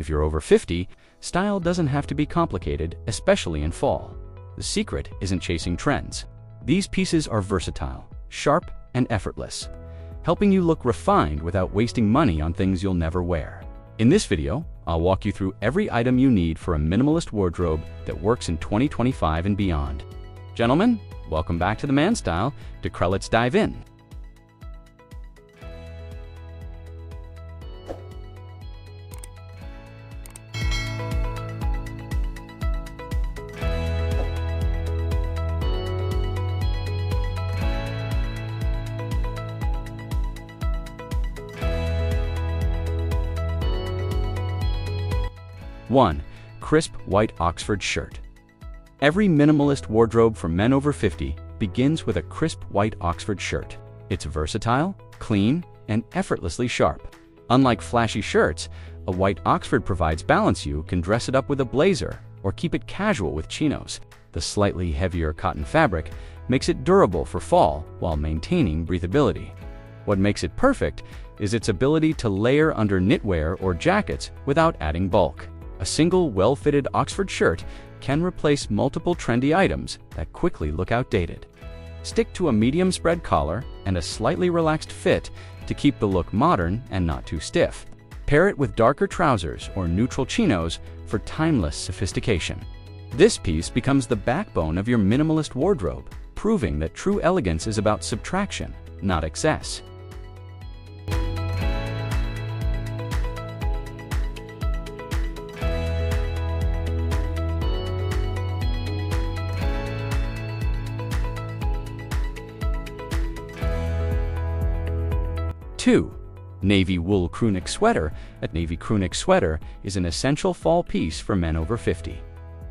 If you're over 50, style doesn't have to be complicated, especially in fall. The secret isn't chasing trends. These pieces are versatile, sharp, and effortless, helping you look refined without wasting money on things you'll never wear. In this video, I'll walk you through every item you need for a minimalist wardrobe that works in 2025 and beyond. Gentlemen, welcome back to the Man Style. Let's dive in. One, crisp white Oxford shirt. Every minimalist wardrobe for men over 50 begins with a crisp white Oxford shirt. It's versatile, clean, and effortlessly sharp. Unlike flashy shirts, a white Oxford provides balance. You can dress it up with a blazer or keep it casual with chinos. The slightly heavier cotton fabric makes it durable for fall while maintaining breathability. What makes it perfect is its ability to layer under knitwear or jackets without adding bulk. A single well-fitted Oxford shirt can replace multiple trendy items that quickly look outdated. Stick to a medium spread collar and a slightly relaxed fit to keep the look modern and not too stiff. Pair it with darker trousers or neutral chinos for timeless sophistication. This piece becomes the backbone of your minimalist wardrobe, proving that true elegance is about subtraction, not excess. 2. Navy wool crewneck sweater. A navy crewneck sweater is an essential fall piece for men over 50.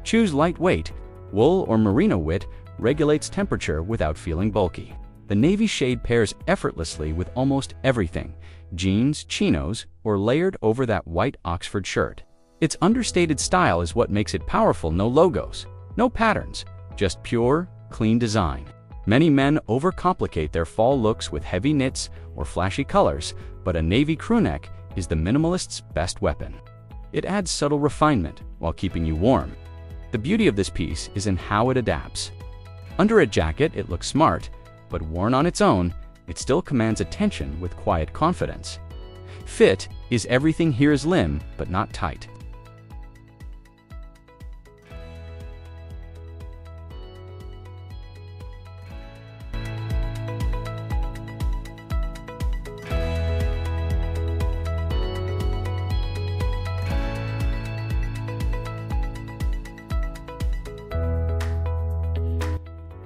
Choose lightweight. Wool or merino knit regulates temperature without feeling bulky. The navy shade pairs effortlessly with almost everything: jeans, chinos, or layered over that white Oxford shirt. Its understated style is what makes it powerful. No logos, no patterns, just pure, clean design. Many men overcomplicate their fall looks with heavy knits or flashy colors, but a navy crewneck is the minimalist's best weapon. It adds subtle refinement while keeping you warm. The beauty of this piece is in how it adapts. Under a jacket, it looks smart, but worn on its own, it still commands attention with quiet confidence. Fit is everything. Here is slim, but not tight.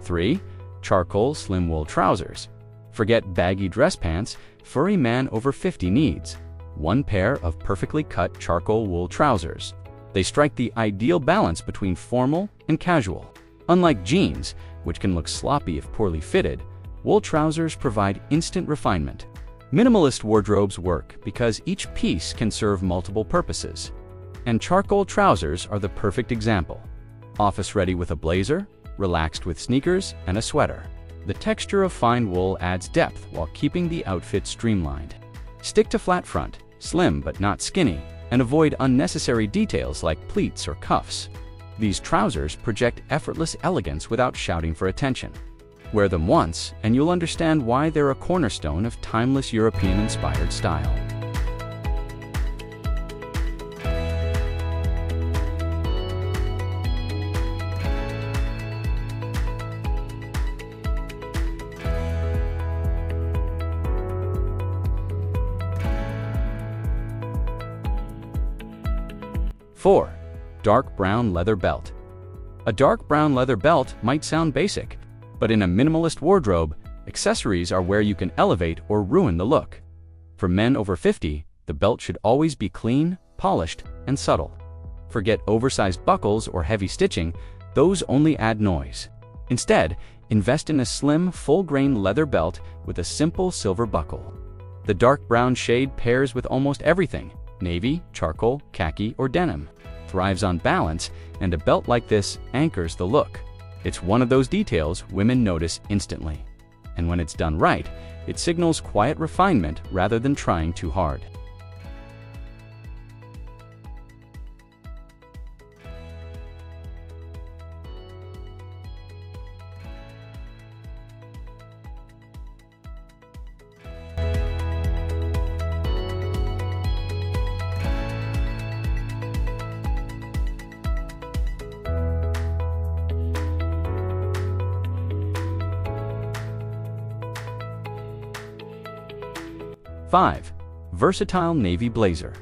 Three, charcoal slim wool trousers. Forget baggy dress pants. Furry man over 50 needs one pair of perfectly cut charcoal wool trousers. They strike the ideal balance between formal and casual. Unlike jeans, which can look sloppy if poorly fitted, wool trousers provide instant refinement. Minimalist wardrobes work because each piece can serve multiple purposes, and charcoal trousers are the perfect example. Office ready with a blazer, relaxed with sneakers and a sweater. The texture of fine wool adds depth while keeping the outfit streamlined. Stick to flat front, slim but not skinny, and avoid unnecessary details like pleats or cuffs. These trousers project effortless elegance without shouting for attention. Wear them once and you'll understand why they're a cornerstone of timeless European-inspired style. 4. Dark brown leather belt. A dark brown leather belt might sound basic, but in a minimalist wardrobe, accessories are where you can elevate or ruin the look. For men over 50, the belt should always be clean, polished, and subtle. Forget oversized buckles or heavy stitching; those only add noise. Instead, invest in a slim, full-grain leather belt with a simple silver buckle. The dark brown shade pairs with almost everything: navy, charcoal, khaki, or denim. Thrives on balance, and a belt like this anchors the look. It's one of those details women notice instantly. And when it's done right, it signals quiet refinement rather than trying too hard. 5. Versatile navy blazer.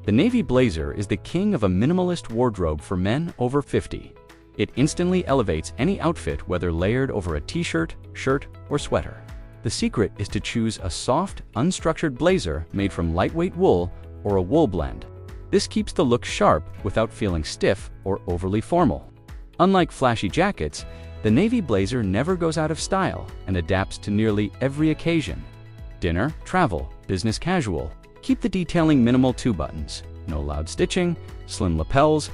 The navy blazer is the king of a minimalist wardrobe for men over 50. It instantly elevates any outfit, whether layered over a t-shirt, shirt, or sweater. The secret is to choose a soft, unstructured blazer made from lightweight wool or a wool blend. This keeps the look sharp without feeling stiff or overly formal. Unlike flashy jackets, the navy blazer never goes out of style and adapts to nearly every occasion. Dinner, travel, business casual. Keep the detailing minimal 2 buttons, no loud stitching, slim lapels.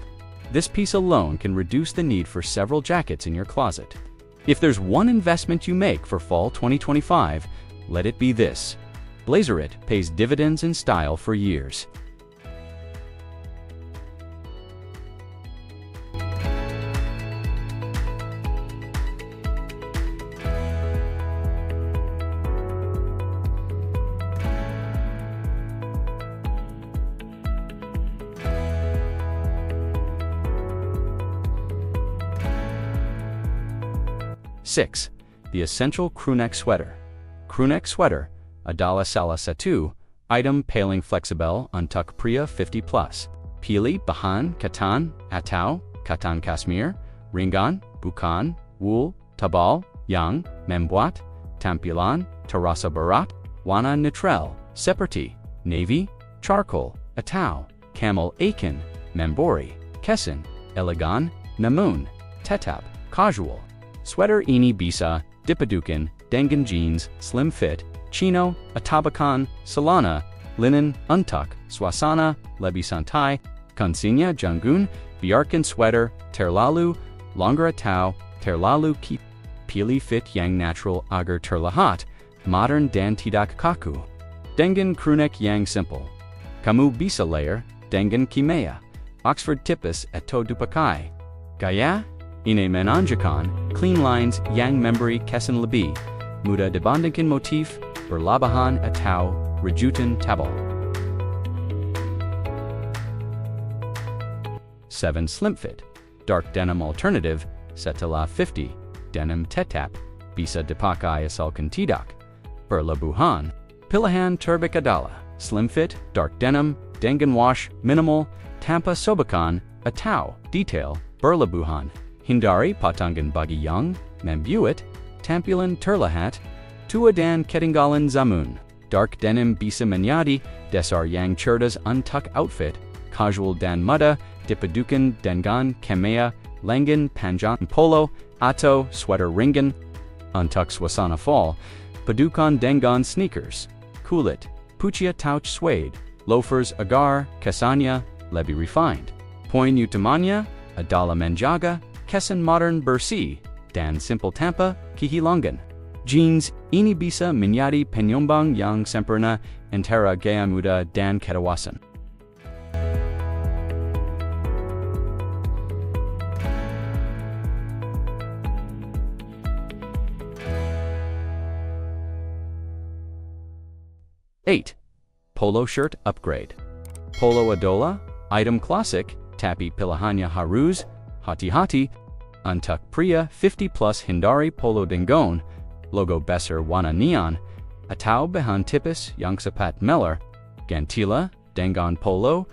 This piece alone can reduce the need for several jackets in your closet. If there's one investment you make for fall 2025, let it be this. Blazer it pays dividends in style for years. Six. The essential crewneck sweater. Crewneck sweater, Adala Sala Satu, item paling flexible untuck Priya 50+. Pili, Bahan, Katan, Atau, Katan Kashmir, Ringan, Bukan, Wool, Tabal, Yang, Membuat, Tampilan, Terasa Barat, Wana Nitrel, Seperti, Navy, Charcoal, Atau, Camel Akin, Membori, Kesin, Elegan, Namun, Tetap, Casual. Sweater ini bisa, dipadukan, dengan jeans, slim fit, chino, atabakan, celana, linen, untuck, suasana, lebih santai, consinya jangan, biarkan sweater, terlalu, longer atau, terlalu keep. Pilih fit yang natural agar terlihat, modern dan tidak kaku. Dengan crewneck yang simple. Kamu bisa layer, dengan kimia, Oxford tipis atau dipakai. Gaya? Ini menanjakan, clean lines yang memberi kesan lebih mudah dibandingkan motif berlebihan atau rajutan tebal. 7. Slim fit. Dark denim alternative setelah 50. Denim tetap bisa dipakai asalkan tidak berlebihan. Pilihan terbaik adalah slim fit, dark denim, dengan wash minimal, tanpa sobekan atau detail berlebihan. Hindari patangan bagi yang membuat tampilan terlihat tua dan ketinggalan zaman. Dark denim bisa menjadi dasar yang cerdas untuk outfit casual dan mudah dipadukan dengan kemeja, lengan panjang polo atau sweater ringan. Untuk suasana fall, padukan dengan sneakers, kulit, pucia touch suede, loafers agar kesannya lebih refined. Poin utamanya adalah menjaga kesan modern bersih dan simple tanpa kehilangan. Jeans ini bisa menjadi penyumbang yang sempurna antara gaya muda dan kedewasan. Eight. Polo shirt upgrade. Polo adalah item classic tapi pilihannya harus hati-hati. Untuck Priya 50+ hindari polo dengan logo besar warna neon atau bahan tipis yang cepat meler. Gantila dengan polo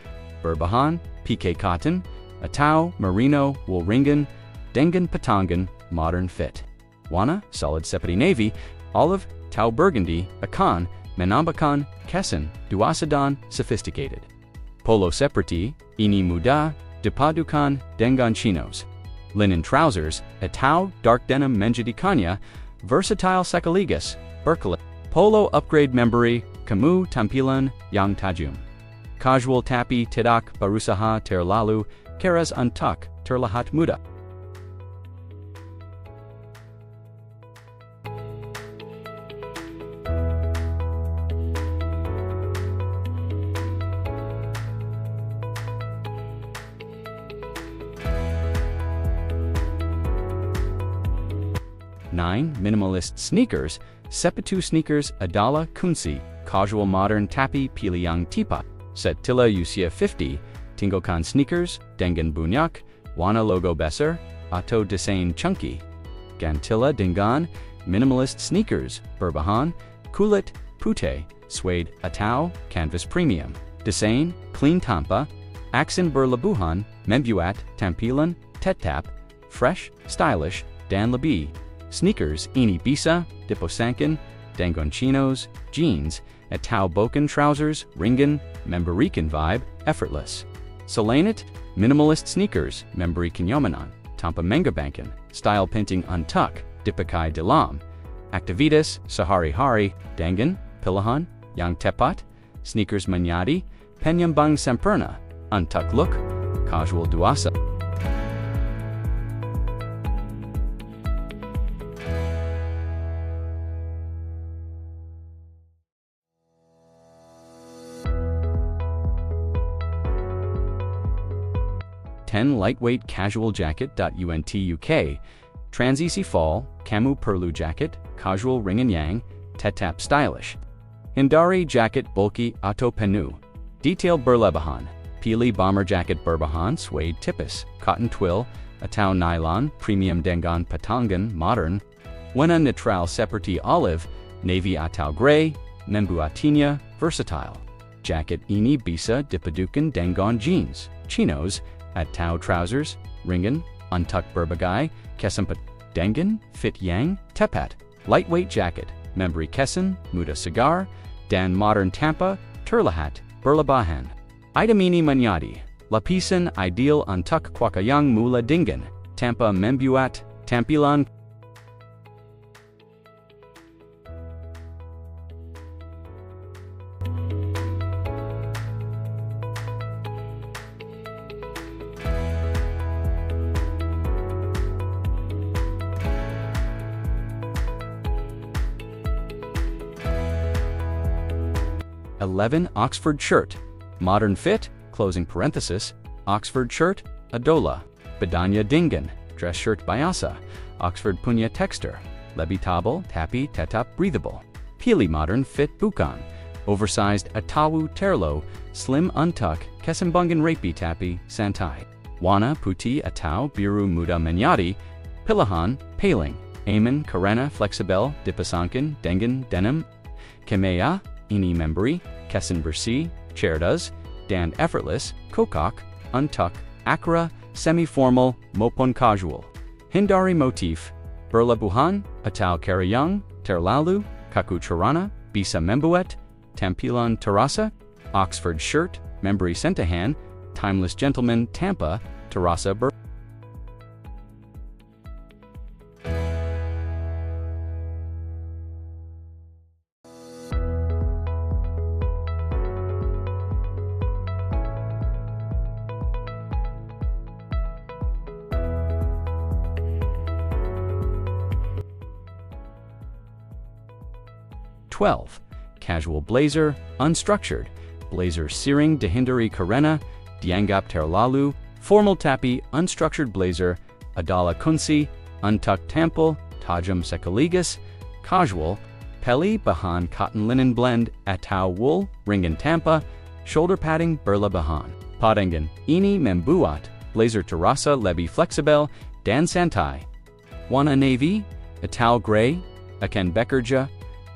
berbahan PK cotton atau merino wool ringan dengan patangan modern fit. Warna solid seperti navy, olive, atau burgundy akan menambahkan kesan dewasa dan sophisticated. Polo seperti ini mudah dipadukan dengan chinos. Linen trousers atau dark denim menjadikannya versatile sekaligus berkelas. Polo upgrade memberi kamu tampilan yang tajam. Casual tapi tidak berusaha terlalu keras untuk terlihat muda. Nine. Minimalist sneakers. Sepatu sneakers adalah kunci casual modern tapi pilih yang tepat. Setelah usia 50, tinggalkan sneakers dengan banyak warna logo besar atau desain chunky. Gantilah dengan minimalist sneakers berbahan kulit putih suede, atau, canvas premium. Design, clean tampa, aksen berlebihan, membuat, tampilan, tetap, fresh, stylish, dan lebih. Sneakers, ini bisa, diposangkan, dengan chinos, jeans, atau boken trousers, ringan, memberikan vibe, effortless. Selain minimalist sneakers, memberi kenyamanan, tanpa mengorbankan, style penting untuk dipakai dalam aktivitas sehari-hari dengan pilihan yang tepat. Sneakers menjadi penyambung sempurna untuk look casual dewasa. Lightweight casual jacket. UK Transisi fall, camu perlu jacket, casual ring and yang, tetap stylish. Hindari jacket bulky atau penuh. Detail berlebihan. Pilih bomber jacket berbahan suede tipis, cotton twill, atau nylon, premium dengan patangan modern. Warna netral seperti olive, navy atau grey, membuatinya versatile. Jacket ini bisa dipadukan dengan jeans, chinos, atau trousers, ringan, untuk berbagai kesempatan dengan fit yang tepat. Lightweight jacket, memberi kesan, mudah segar, dan modern tanpa terlihat berlebihan. Item ini menjadi lapisan ideal untuk kuaka yang mula dengan tanpa membuat tampilan. Oxford shirt. Modern fit, closing parenthesis, Oxford shirt, adola. Bedanya dengan, dress shirt biasa, Oxford punya texture, lebih tebal tapi tetap breathable. Pilih modern fit bukan, oversized atau terlalu slim untuk kesembungan rapi tapi santai. Warna putih atau biru muda menjadi pilihan paling, aman karena fleksibel dipasangkan dengan denim. Kemeja ini memberi kesan bersih, cerdas, dan effortless, kokok, untuk akra, semi-formal, maupun casual. Hindari motif, berlebihan, atau cara yang terlalu kaku cerana, bisa membuat tampilan terasa. Oxford shirt, memberi sentahan, timeless gentleman tanpa terasa ber. Casual blazer, unstructured. Blazer siring dihindari karena dianggap terlalu formal tapi unstructured blazer adalah kunci untuk tampil tajam sekaligus casual. Pilih bahan cotton linen blend atau wool ringan tanpa shoulder padding berlebihan. Padangan ini membuat blazer terasa lebih fleksibel dan santai. Warna navy atau grey akan bekerja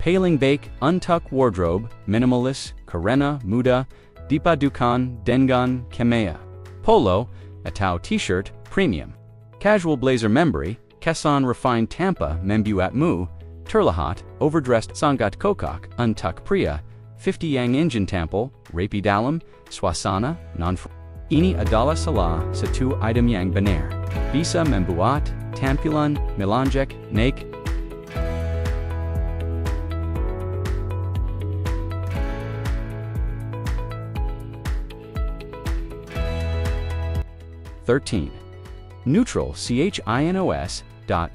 paling baik untuk wardrobe minimalist karena mudah dipadukan dengan kemeja. Polo atau t-shirt premium. Casual blazer memberi kesan refined tanpa membuatmu terlihat overdressed sangat kokok untuk pria. 50 yang ingin tampil rapi dalam suasana non. Ini adalah salah satu item yang benar bisa membuat tampilan melonjak naik. Neutral chinos.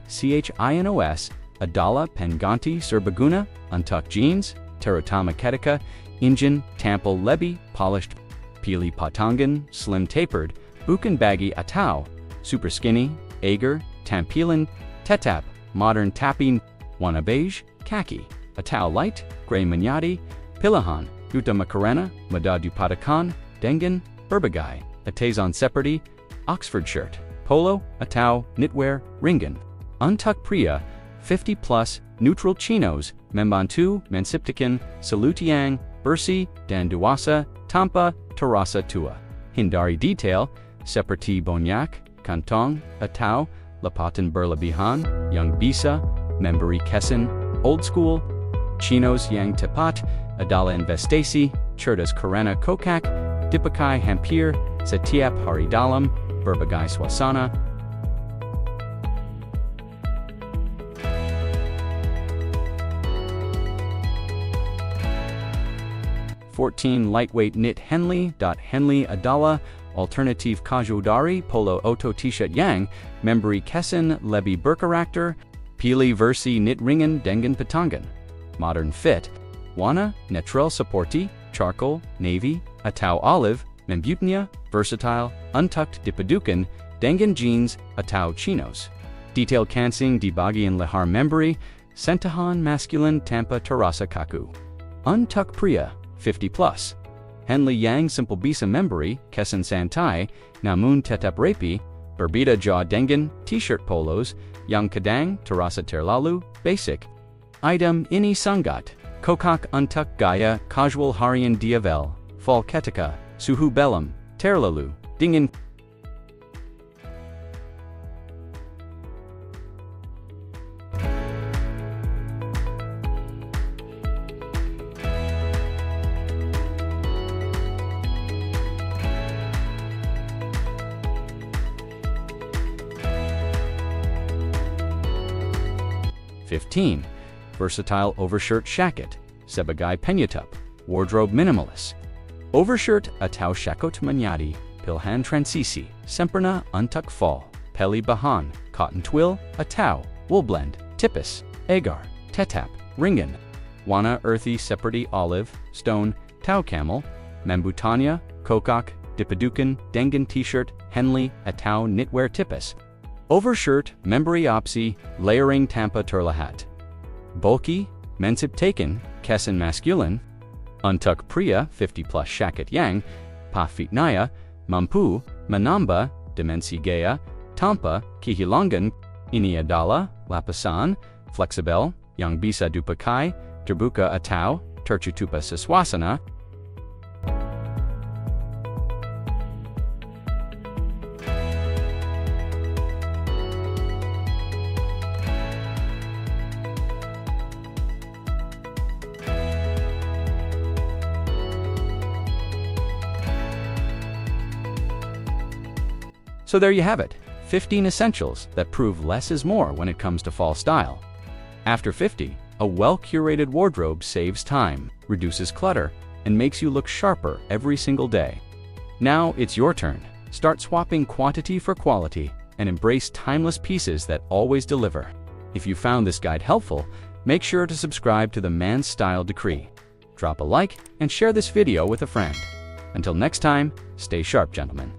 Chinos adalah pengganti serbaguna untuk jeans, terutama ketika ingin tampil lebih polished. Pilih patangan slim tapered, bukan baggy atau super skinny, agar tampilan tetap modern tapi warna beige, khaki, atau light gray menjadi pilihan utama karena mudah dipadukan dengan berbagai atasan seperti Oxford shirt, polo, atau knitwear, ringan. Untuk pria, 50 plus, neutral chinos, Membantu, Mensiptikan, Salutiang, Bursi, Danduasa, Tampa, Terasa Tua. Hindari detail, Seperti Bonyak, Kantong, Atau, Lapatan Berlebihan, Young Bisa, Memberi Kesan, Old School, Chinos Yang Tepat, Adala Investasi, Cerdas Karena Kokak, Dipakai Hampir, Setiap Hari Dalam, Berbagai Suasana. Lightweight knit henley. Henley Adala, Alternative Kajudari, Polo Auto T-shirt Yang, Memberi Kesan, Lebi Berkarakter, Pili Versi Knit Ringen Dengan Patangan. Modern fit, Wana, Natural Supporti, Charcoal, Navy, Atau Olive, Membutnia, Versatile, Untucked Dipadukan, Dengan Jeans, Atau Chinos. Detail Kansing di Bagian Lehar Memberi, Sentahan Masculine Tampa Terasa Kaku. Untuck Pria, 50 plus. Henley Yang Simple Bisa Memberi, Kesan Santai, Namun Tetap Rapi, Berbeda Jaw Dengan, T-shirt Polos, Yang Kadang, Terasa Terlalu, Basic. Item Ini Sangat, Kokak Untuck Gaya, Casual Harian Diavel, Fall Ketika, Suhu Belum, Terlalu, Dingin. Versatile overshirt shacket, Sebagai Penyutup, Wardrobe Minimalist. Overshirt Atau Shakot Manyadi, Pilhan Transisi, Semperna Untuck Fall, Peli Bahan, Cotton Twill, Atau, Wool Blend, Tipis, Agar, Tetap, Ringen. Wana Earthy Seperti Olive, Stone, Tau Camel, Membutanya, Kokak, Dipadukan, Dengan T-shirt, Henley, Atau Knitwear Tipis. Overshirt, Memberi Opsi, Layering Tampa Terlahat. Bulky, Mensip Taken, Kesan Masculine. Untuck Pria, 50 plus Shakat Yang, Pafitnaya, Mampu, Manamba, Dimensi Gaya, Tampa, Kihilangan, Ini Adala, Lapasan, Flexibel, Yang Bisa Dupakai, Terbuka Atau, Terchutupa Siswasana. So there you have it, 15 essentials that prove less is more when it comes to fall style. After 50, a well-curated wardrobe saves time, reduces clutter, and makes you look sharper every single day. Now it's your turn. Start swapping quantity for quality and embrace timeless pieces that always deliver. If you found this guide helpful, make sure to subscribe to the Man's Style Decree. Drop a like and share this video with a friend. Until next time, stay sharp, gentlemen.